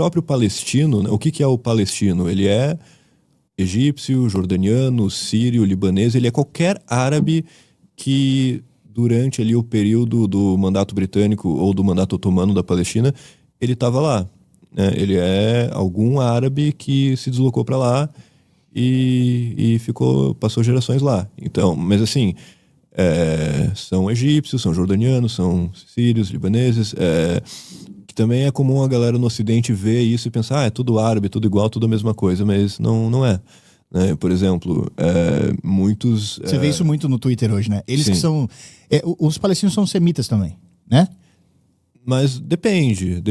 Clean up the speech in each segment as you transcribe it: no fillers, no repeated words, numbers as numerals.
próprio palestino, né? O que é o palestino? Ele é egípcio, jordaniano, sírio, libanês, ele é qualquer árabe que durante ali o período do mandato britânico ou do mandato otomano da Palestina, ele estava lá, né? Ele é algum árabe que se deslocou para lá e passou gerações lá. Então, mas assim, são egípcios, são jordanianos, são sírios, libaneses, que também é comum a galera no Ocidente ver isso e pensar, é tudo árabe, tudo igual, tudo a mesma coisa, mas não é. Né? Por exemplo, muitos... Você vê isso muito no Twitter hoje, né? Eles sim. que são... os palestinos são semitas também, né? Mas depende,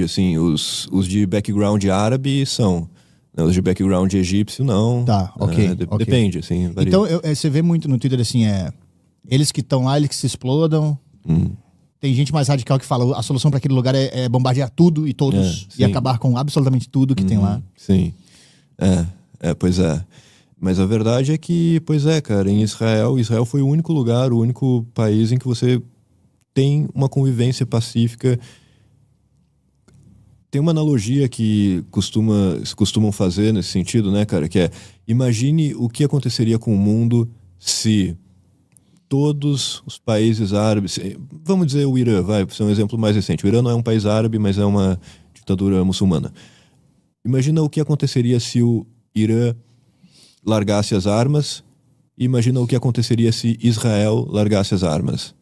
assim, os de background árabe são, né? Os de background egípcio não. Tá, ok. Depende, assim, varia. Então, você vê muito no Twitter, assim, eles que estão lá, eles que se explodam. Tem gente mais radical que fala a solução para aquele lugar é bombardear tudo e todos e acabar com absolutamente tudo que tem lá. Sim, pois é. Mas a verdade é que, pois é, cara, em Israel foi o único lugar, o único país em que você tem uma convivência pacífica. Tem uma analogia que costumam fazer nesse sentido, né, cara, que imagine o que aconteceria com o mundo se todos os países árabes, vamos dizer o Irã, vai ser um exemplo mais recente. O Irã não é um país árabe, mas é uma ditadura muçulmana. Imagina o que aconteceria se o Irã largasse as armas, e imagina o que aconteceria se Israel largasse as armas.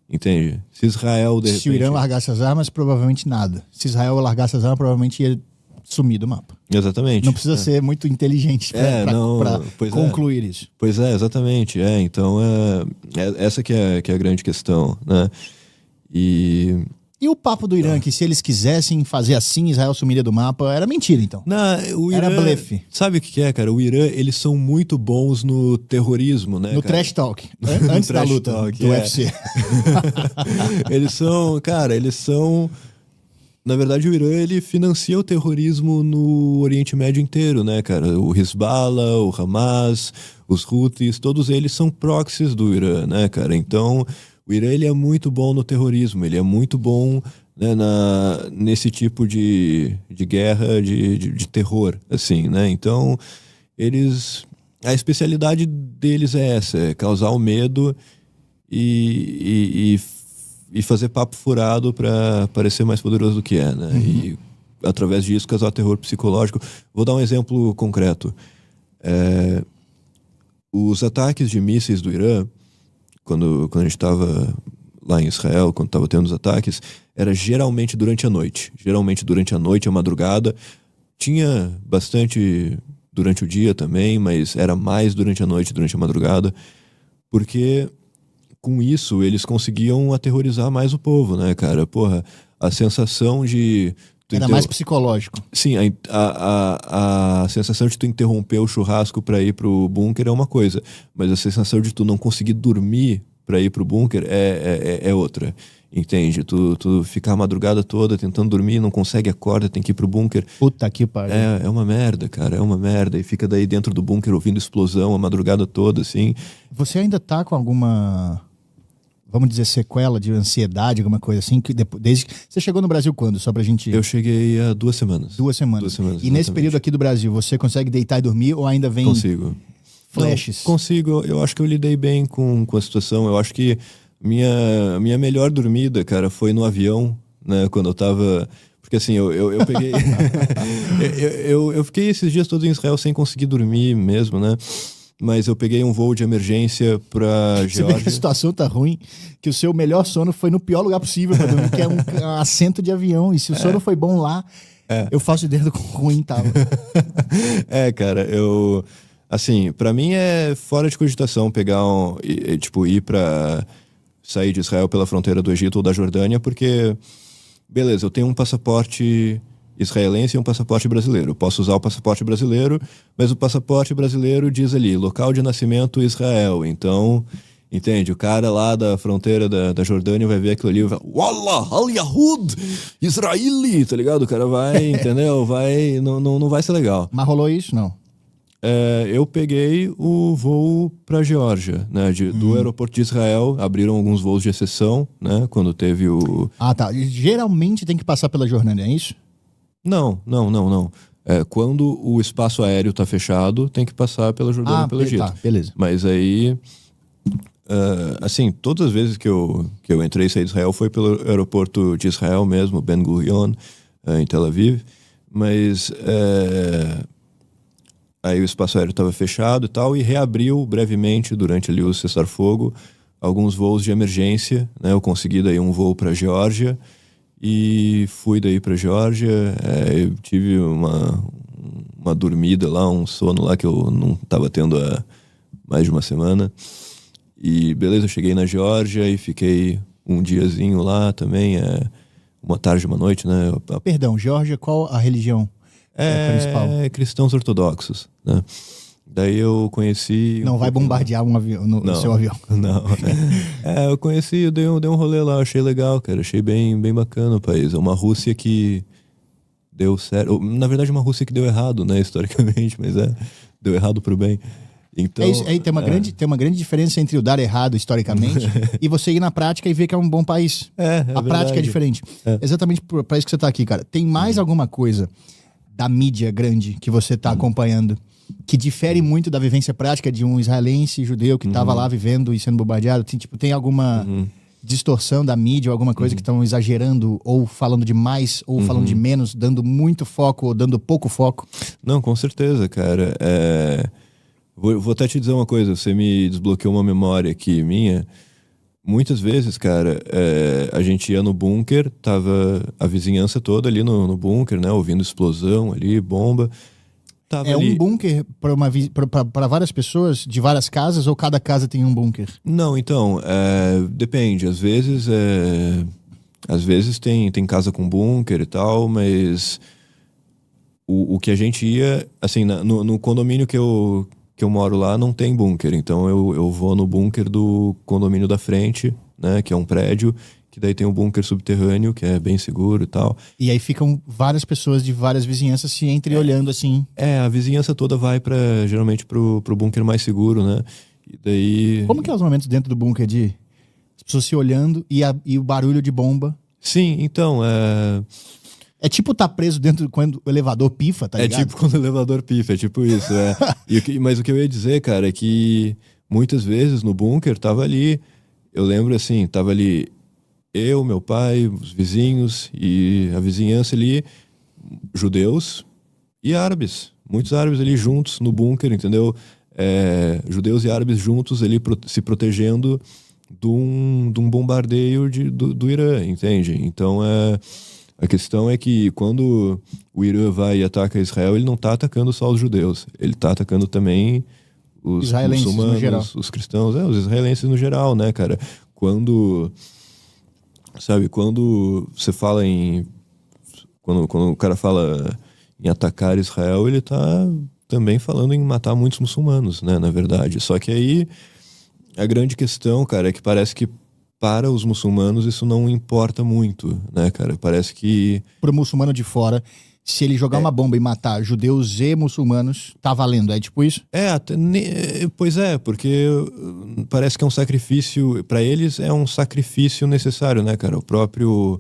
Entende? Se Israel, de repente... Se o Irã largasse as armas, provavelmente nada. Se Israel largasse as armas, provavelmente ia sumir do mapa. Exatamente. Não precisa ser muito inteligente para concluir isso. Pois é, exatamente. Então, essa que é a grande questão, né? E o papo do Irã, que se eles quisessem fazer assim, Israel sumiria do mapa, era mentira, então? Não, o Irã, era blefe. Sabe o que é, cara? O Irã, eles são muito bons no terrorismo, né, no cara? trash talk. Antes da luta do UFC. Eles são... Na verdade, o Irã, ele financia o terrorismo no Oriente Médio inteiro, né, cara? O Hezbollah, o Hamas, os Houthis, todos eles são proxies do Irã, né, cara? Então, o Irã, ele é muito bom no terrorismo, ele é muito bom, né, nesse tipo de guerra, de terror, assim, né? Então, a especialidade deles é essa, é causar o medo e fazer papo furado para parecer mais poderoso do que é, né? E através disso causar terror psicológico. Vou dar um exemplo concreto. Os ataques de mísseis do Irã, quando a gente estava lá em Israel, quando estava tendo os ataques, era geralmente durante a noite. Geralmente durante a noite, a madrugada. Tinha bastante durante o dia também, mas era mais durante a noite, durante a madrugada, porque com isso eles conseguiam aterrorizar mais o povo, né, cara? Porra, a sensação de... Era mais psicológico. Sim, a sensação de tu interromper o churrasco pra ir pro bunker é uma coisa, mas a sensação de tu não conseguir dormir pra ir pro bunker é outra, entende? Tu ficar a madrugada toda tentando dormir, não consegue, acorda, tem que ir pro bunker. Puta que pariu. É uma merda, cara, é uma merda. E fica daí dentro do bunker ouvindo explosão a madrugada toda, assim. Você ainda tá com alguma... vamos dizer, sequela de ansiedade, alguma coisa assim, que desde que... Você chegou no Brasil quando? Só pra gente... Eu cheguei há 2 semanas. 2 semanas. 2 semanas, e nesse período aqui do Brasil, você consegue deitar e dormir ou ainda vem... Consigo. Flashes? Não, consigo. Eu acho que eu lidei bem com a situação. Eu acho que minha melhor dormida, cara, foi no avião, né? Quando eu tava... Porque assim, eu peguei... eu fiquei esses dias todos em Israel sem conseguir dormir mesmo, né? Mas eu peguei um voo de emergência pra Geórgia. Você vê que a situação tá ruim, que o seu melhor sono foi no pior lugar possível pra dormir, que é um assento de avião. E se o sono foi bom lá, eu faço ideia do quão ruim tava. Cara, assim, pra mim é fora de cogitação pegar ir pra... sair de Israel pela fronteira do Egito ou da Jordânia, porque, beleza, eu tenho um passaporte israelense e um passaporte brasileiro. Eu posso usar o passaporte brasileiro, mas o passaporte brasileiro diz ali, local de nascimento Israel. Então, entende? O cara lá da fronteira da Jordânia vai ver aquilo ali e vai, Wallah, al-Yahud, Israeli, tá ligado? O cara vai, entendeu? Não vai ser legal. Mas rolou isso, não? Eu peguei o voo pra Geórgia, né? Do aeroporto de Israel, abriram alguns voos de exceção, né? Quando teve o... Ah, tá. Geralmente tem que passar pela Jordânia, é isso? Não, não, não, não. Quando o espaço aéreo tá fechado, tem que passar pela Jordânia e pelo Egito. Tá, beleza. Mas aí, assim, todas as vezes que eu entrei e saí de Israel foi pelo aeroporto de Israel mesmo, Ben Gurion, em Tel Aviv. Mas aí o espaço aéreo estava fechado e tal, e reabriu brevemente durante ali o cessar-fogo alguns voos de emergência, né? Eu consegui daí um voo para Geórgia e fui daí para Geórgia. Eu tive uma dormida lá, um sono lá que eu não estava tendo há mais de uma semana. E beleza, eu cheguei na Geórgia e fiquei um diazinho lá também, uma tarde, uma noite, né? Perdão, Geórgia, qual a religião principal? Cristãos ortodoxos, né? Daí eu conheci... Não vai bombardear um avião, no seu avião. Não. Eu conheci, eu dei um rolê lá, achei legal, cara. Achei bem bacana o país. É uma Rússia que deu certo. Na verdade, uma Rússia que deu errado, né, historicamente, mas deu errado pro bem. Então, isso, aí tem uma grande diferença entre o dar errado historicamente e você ir na prática e ver que é um bom país. A prática é diferente. Exatamente para isso que você tá aqui, cara. Tem mais alguma coisa da mídia grande que você tá acompanhando que difere muito da vivência prática de um israelense judeu que estava lá vivendo e sendo bombardeado? Tem alguma distorção da mídia ou alguma coisa que estão exagerando ou falando de mais ou falando de menos, dando muito foco ou dando pouco foco? Não, com certeza, cara. Vou até te dizer uma coisa, você me desbloqueou uma memória aqui minha. Muitas vezes, cara, a gente ia no bunker, tava a vizinhança toda ali no bunker, né, ouvindo explosão ali, bomba. Tava ali... um bunker para várias pessoas, de várias casas, ou cada casa tem um bunker? Não, então, depende. Às vezes tem casa com bunker e tal, mas o que a gente ia, assim, no condomínio que eu moro lá não tem bunker, então eu vou no bunker do condomínio da frente, né, que é um prédio, que daí tem um bunker subterrâneo, que é bem seguro e tal. E aí ficam várias pessoas de várias vizinhanças se entreolhando assim. A vizinhança toda vai geralmente pro bunker mais seguro, né? E daí... Como que é os momentos dentro do bunker de as pessoas se olhando e o barulho de bomba? Sim, então, É tipo tá preso dentro quando o elevador pifa, tá ligado? É tipo quando o elevador pifa, é tipo isso, Mas o que eu ia dizer, cara, é que muitas vezes no bunker tava ali, eu lembro assim, tava ali eu, meu pai, os vizinhos e a vizinhança ali, judeus e árabes. Muitos árabes ali juntos no bunker, entendeu? Judeus e árabes juntos ali se protegendo de um bombardeio do Irã, entende? Então, a questão é que quando o Irã vai e ataca Israel, ele não está atacando só os judeus. Ele está atacando também os israelenses muçulmanos, no geral. os cristãos, os israelenses no geral, né, cara? Quando você fala quando o cara fala em atacar Israel, ele tá também falando em matar muitos muçulmanos, né, na verdade. Só que aí a grande questão, cara, é que parece que para os muçulmanos isso não importa muito, né, cara? Parece que... Pro muçulmano de fora, se ele jogar uma bomba e matar judeus e muçulmanos, tá valendo, é tipo isso? Pois é, porque parece que é um sacrifício, para eles é um sacrifício necessário, né, cara? O próprio,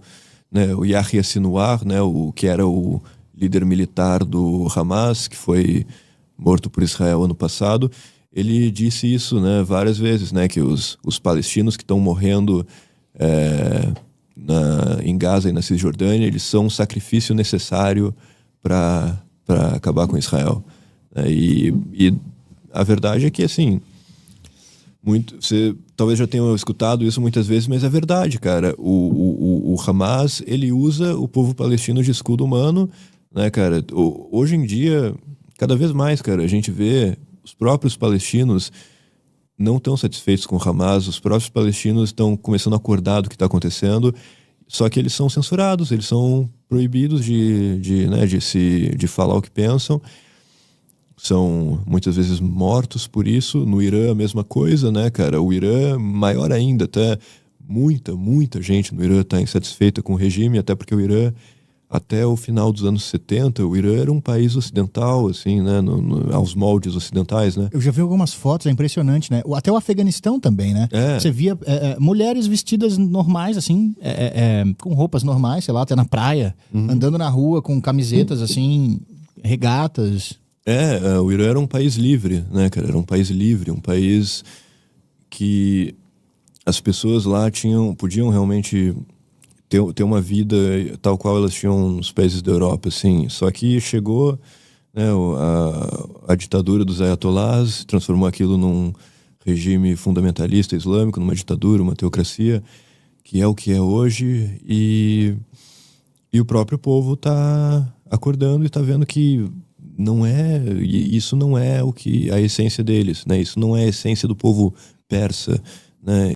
né, o Yahya Sinwar, né, que era o líder militar do Hamas, que foi morto por Israel ano passado, ele disse isso, né, várias vezes, né, que os palestinos que estão morrendo em Gaza e na Cisjordânia, eles são um sacrifício necessário para acabar com Israel. E a verdade é que, assim, você talvez já tenha escutado isso muitas vezes, mas é verdade, cara. O Hamas, ele usa o povo palestino de escudo humano, né, cara? Hoje em dia, cada vez mais, cara, a gente vê os próprios palestinos não estão satisfeitos com o Hamas, os próprios palestinos estão começando a acordar do que está acontecendo, só que eles são censurados, eles são proibidos de falar o que pensam, são muitas vezes mortos por isso. No Irã a mesma coisa, né, cara? O Irã, maior ainda, até muita gente no Irã está insatisfeita com o regime, até porque o Irã até o final dos anos 70, o Irã era um país ocidental, assim, né? Aos moldes ocidentais, né? Eu já vi algumas fotos, é impressionante, né? Até o Afeganistão também, né? Você via mulheres vestidas normais, assim, com roupas normais, sei lá, até na praia, andando na rua com camisetas, assim, regatas. O Irã era um país livre, né, cara? Era um país livre, um país que as pessoas lá podiam realmente ter uma vida tal qual elas tinham nos países da Europa, assim. Só que chegou, né, a ditadura dos ayatollahs, transformou aquilo num regime fundamentalista islâmico, numa ditadura, uma teocracia, que é o que é hoje, e o próprio povo tá acordando e tá vendo que isso não é a essência deles, né? Isso não é a essência do povo persa, né?